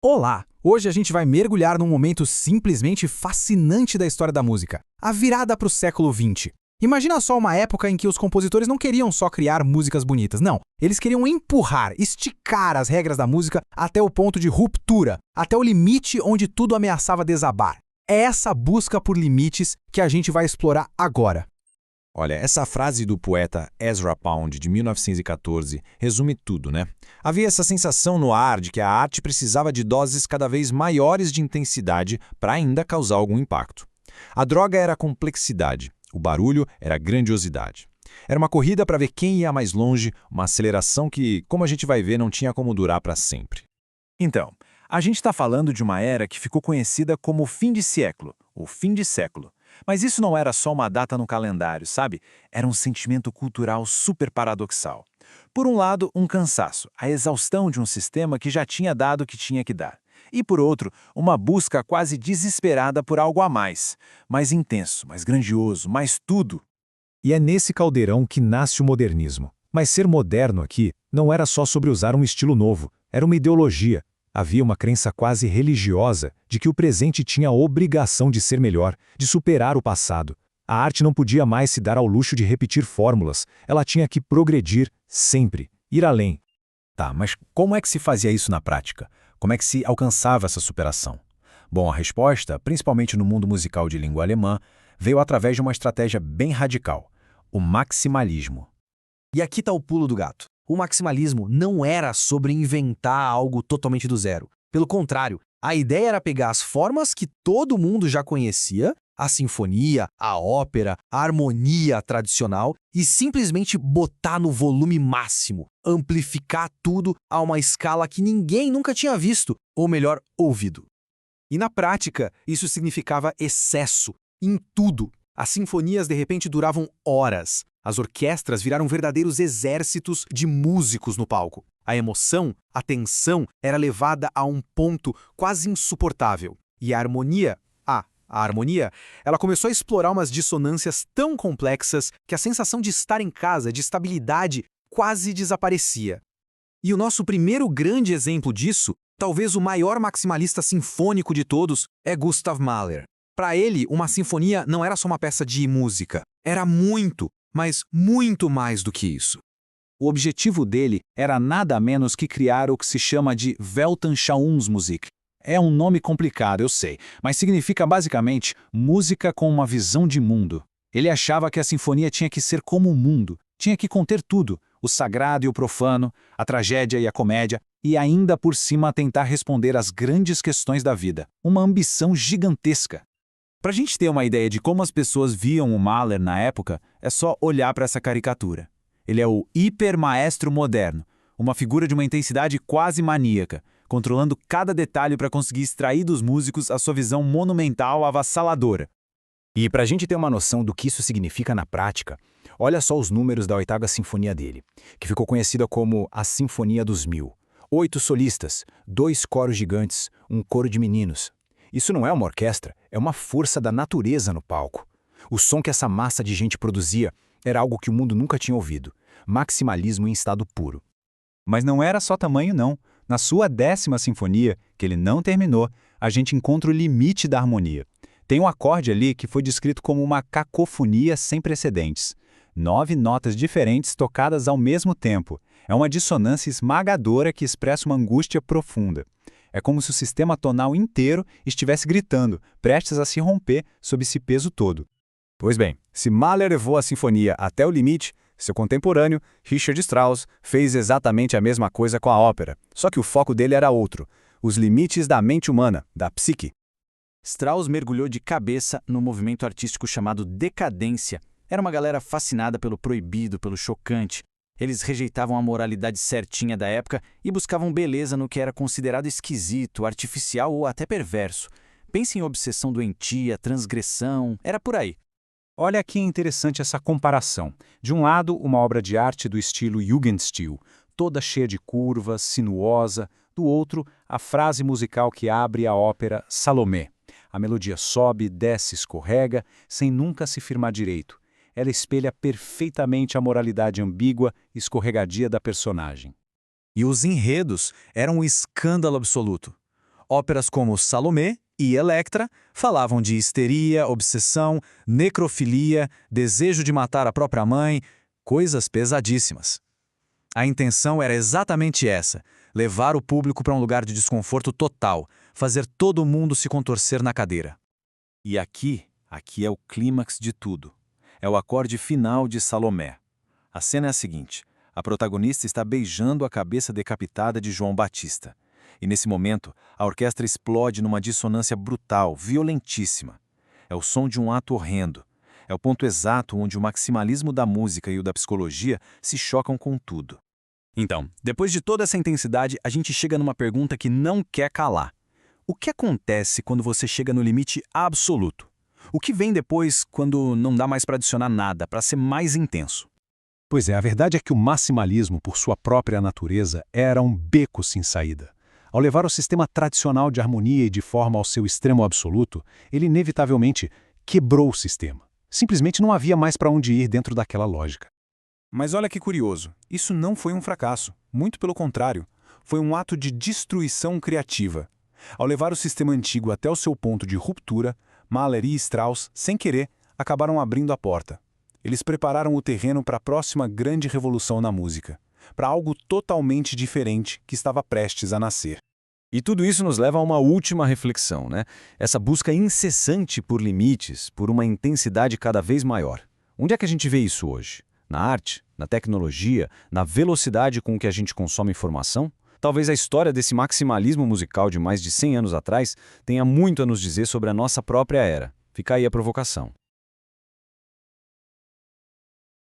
Olá! Hoje a gente vai mergulhar num momento simplesmente fascinante da história da música, a virada para o século XX. Imagina só uma época em que os compositores não queriam só criar músicas bonitas, não. Eles queriam empurrar, esticar as regras da música até o ponto de ruptura, até o limite onde tudo ameaçava desabar. É essa busca por limites que a gente vai explorar agora. Olha, essa frase do poeta Ezra Pound, de 1914, resume tudo, né? Havia essa sensação no ar de que a arte precisava de doses cada vez maiores de intensidade para ainda causar algum impacto. A droga era a complexidade, o barulho era a grandiosidade. Era uma corrida para ver quem ia mais longe, uma aceleração que, como a gente vai ver, não tinha como durar para sempre. Então, a gente está falando de uma era que ficou conhecida como o fim de século, ou fim de século. Mas isso não era só uma data no calendário, sabe? Era um sentimento cultural super paradoxal. Por um lado, um cansaço, a exaustão de um sistema que já tinha dado o que tinha que dar. E por outro, uma busca quase desesperada por algo a mais intenso, mais grandioso, mais tudo. E é nesse caldeirão que nasce o modernismo. Mas ser moderno aqui não era só sobre usar um estilo novo, era uma ideologia. Havia uma crença quase religiosa de que o presente tinha a obrigação de ser melhor, de superar o passado. A arte não podia mais se dar ao luxo de repetir fórmulas, ela tinha que progredir sempre, ir além. Tá, mas como é que se fazia isso na prática? Como é que se alcançava essa superação? Bom, a resposta, principalmente no mundo musical de língua alemã, veio através de uma estratégia bem radical: o maximalismo. E aqui está o pulo do gato. O maximalismo não era sobre inventar algo totalmente do zero. Pelo contrário, a ideia era pegar as formas que todo mundo já conhecia, a sinfonia, a ópera, a harmonia tradicional, e simplesmente botar no volume máximo, amplificar tudo a uma escala que ninguém nunca tinha visto, ou melhor, ouvido. E na prática, isso significava excesso, em tudo. As sinfonias de repente duravam horas. As orquestras viraram verdadeiros exércitos de músicos no palco. A emoção, a tensão, era levada a um ponto quase insuportável. E a harmonia, ela começou a explorar umas dissonâncias tão complexas que a sensação de estar em casa, de estabilidade, quase desaparecia. E o nosso primeiro grande exemplo disso, talvez o maior maximalista sinfônico de todos, é Gustav Mahler. Para ele, uma sinfonia não era só uma peça de música, era muito, mas muito mais do que isso. O objetivo dele era nada menos que criar o que se chama de Weltanschauungsmusik. É um nome complicado, eu sei, mas significa basicamente música com uma visão de mundo. Ele achava que a sinfonia tinha que ser como o mundo, tinha que conter tudo, o sagrado e o profano, a tragédia e a comédia, e ainda por cima tentar responder às grandes questões da vida. Uma ambição gigantesca. Para a gente ter uma ideia de como as pessoas viam o Mahler na época, é só olhar para essa caricatura. Ele é o hipermaestro moderno, uma figura de uma intensidade quase maníaca, controlando cada detalhe para conseguir extrair dos músicos a sua visão monumental avassaladora. E para a gente ter uma noção do que isso significa na prática, olha só os números da 8ª Sinfonia dele, que ficou conhecida como a Sinfonia dos Mil. 8 solistas, 2 coros gigantes, um coro de meninos. Isso não é uma orquestra, é uma força da natureza no palco. O som que essa massa de gente produzia era algo que o mundo nunca tinha ouvido. Maximalismo em estado puro. Mas não era só tamanho, não. Na sua 10ª sinfonia, que ele não terminou, a gente encontra o limite da harmonia. Tem um acorde ali que foi descrito como uma cacofonia sem precedentes. 9 notas diferentes tocadas ao mesmo tempo. É uma dissonância esmagadora que expressa uma angústia profunda. É como se o sistema tonal inteiro estivesse gritando, prestes a se romper sob esse peso todo. Pois bem, se Mahler levou a sinfonia até o limite, seu contemporâneo, Richard Strauss, fez exatamente a mesma coisa com a ópera, só que o foco dele era outro, os limites da mente humana, da psique. Strauss mergulhou de cabeça no movimento artístico chamado decadência. Era uma galera fascinada pelo proibido, pelo chocante. Eles rejeitavam a moralidade certinha da época e buscavam beleza no que era considerado esquisito, artificial ou até perverso. Pense em obsessão doentia, transgressão, era por aí. Olha que interessante essa comparação. De um lado, uma obra de arte do estilo Jugendstil, toda cheia de curvas, sinuosa. Do outro, a frase musical que abre a ópera Salomé. A melodia sobe, desce, escorrega, sem nunca se firmar direito. Ela espelha perfeitamente a moralidade ambígua e escorregadia da personagem. E os enredos eram um escândalo absoluto. Óperas como Salomé e Electra falavam de histeria, obsessão, necrofilia, desejo de matar a própria mãe, coisas pesadíssimas. A intenção era exatamente essa: levar o público para um lugar de desconforto total, fazer todo mundo se contorcer na cadeira. E aqui é o clímax de tudo. É o acorde final de Salomé. A cena é a seguinte: a protagonista está beijando a cabeça decapitada de João Batista. E nesse momento, a orquestra explode numa dissonância brutal, violentíssima. É o som de um ato horrendo. É o ponto exato onde o maximalismo da música e o da psicologia se chocam com tudo. Então, depois de toda essa intensidade, a gente chega numa pergunta que não quer calar. O que acontece quando você chega no limite absoluto? O que vem depois quando não dá mais para adicionar nada, para ser mais intenso? Pois é, a verdade é que o maximalismo, por sua própria natureza, era um beco sem saída. Ao levar o sistema tradicional de harmonia e de forma ao seu extremo absoluto, ele inevitavelmente quebrou o sistema. Simplesmente não havia mais para onde ir dentro daquela lógica. Mas olha que curioso, isso não foi um fracasso, muito pelo contrário, foi um ato de destruição criativa. Ao levar o sistema antigo até o seu ponto de ruptura, Mahler e Strauss, sem querer, acabaram abrindo a porta. Eles prepararam o terreno para a próxima grande revolução na música, para algo totalmente diferente que estava prestes a nascer. E tudo isso nos leva a uma última reflexão, né? Essa busca incessante por limites, por uma intensidade cada vez maior. Onde é que a gente vê isso hoje? Na arte? Na tecnologia? Na velocidade com que a gente consome informação? Talvez a história desse maximalismo musical de mais de 100 anos atrás tenha muito a nos dizer sobre a nossa própria era. Fica aí a provocação.